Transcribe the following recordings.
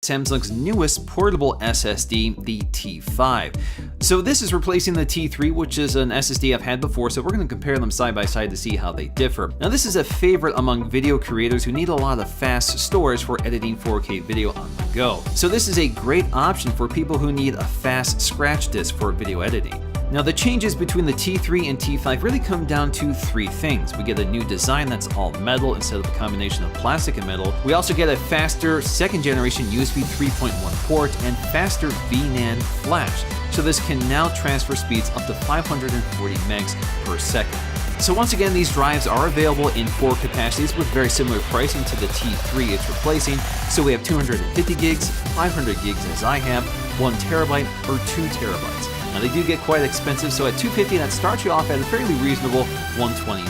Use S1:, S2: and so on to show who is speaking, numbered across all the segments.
S1: Samsung's newest portable SSD, the T5. So this is replacing the T3, which is an SSD I've had before, so we're going to compare them side by side to see how they differ. Now this is a favorite among video creators who need a lot of fast storage for editing 4K video on the go. So this is a great option for people who need a fast scratch disk for video editing. Now the changes between the T3 and T5 really come down to three things. We get a new design that's all metal instead of a combination of plastic and metal. We also get a faster second generation USB 3.1 port and faster VNAND flash. So this can now transfer speeds up to 540 megs per second. So once again, these drives are available in 4 capacities with very similar pricing to the T3 it's replacing. So we have 250 gigs, 500 gigs as I have, 1 terabyte or 2 terabytes. Now they do get quite expensive, so at $250 that starts you off at a fairly reasonable $129.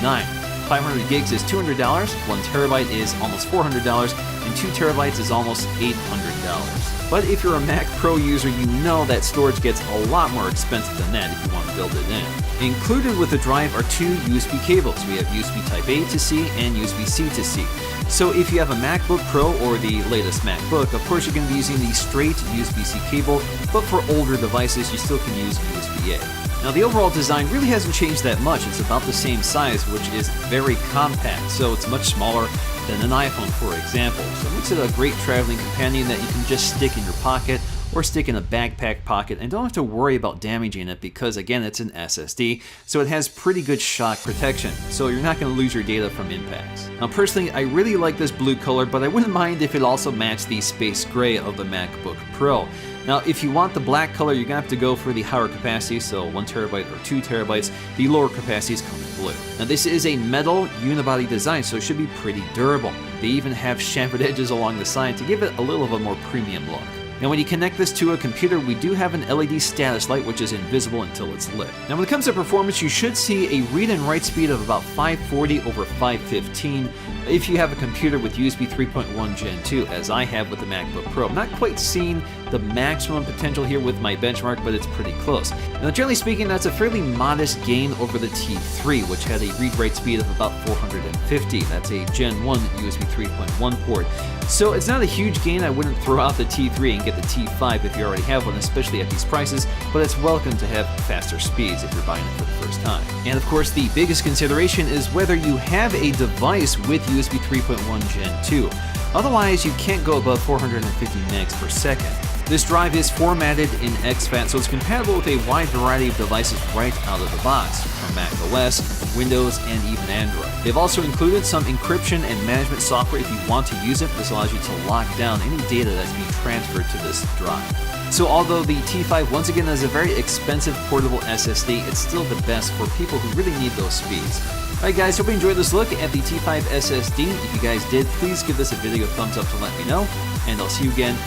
S1: 500 gigs is $200, 1 terabyte is almost $400, and 2 terabytes is almost $800. But if you're a Mac Pro user, you know that storage gets a lot more expensive than that if you want to build it in. Included with the drive are 2 USB cables. We have USB Type A to C and USB-C to C. So if you have a MacBook Pro or the latest MacBook, of course you're going to be using the straight USB-C cable, but for older devices you still can use USB-A. Now the overall design really hasn't changed that much. It's about the same size, which is very compact, so it's much smaller than an iPhone, for example. So it makes it a great traveling companion that you can just stick in your pocket or stick in a backpack pocket and don't have to worry about damaging it because, again, it's an SSD, so it has pretty good shock protection, so you're not going to lose your data from impacts. Now personally, I really like this blue color, but I wouldn't mind if it also matched the space gray of the MacBook Pro. Now if you want the black color, you're going to have to go for the higher capacity, so 1 terabyte or 2 terabytes. The lower capacities come in blue. Now this is a metal unibody design, so it should be pretty durable. They even have chamfered edges along the side to give it a little of a more premium look. Now when you connect this to a computer, we do have an LED status light which is invisible until it's lit. Now when it comes to performance, you should see a read and write speed of about 540 over 515 if you have a computer with USB 3.1 Gen 2, as I have with the MacBook Pro. I'm not quite seeing the maximum potential here with my benchmark, but it's pretty close. Now generally speaking, that's a fairly modest gain over the T3, which had a read-write speed of about 450. That's a Gen 1 USB 3.1 port. So it's not a huge gain. I wouldn't throw out the T3 and get the T5 if you already have one, especially at these prices, but it's welcome to have faster speeds if you're buying it for the first time. And of course, the biggest consideration is whether you have a device with USB 3.1 Gen 2. Otherwise, you can't go above 450 megs per second. This drive is formatted in exFAT, so it's compatible with a wide variety of devices right out of the box, from Mac OS, Windows, and even Android. They've also included some encryption and management software if you want to use it. This allows you to lock down any data that's being transferred to this drive. So although the T5 once again is a very expensive portable SSD, it's still the best for people who really need those speeds. Alright guys, hope you enjoyed this look at the T5 SSD. If you guys did, please give this a video a thumbs up to let me know, and I'll see you again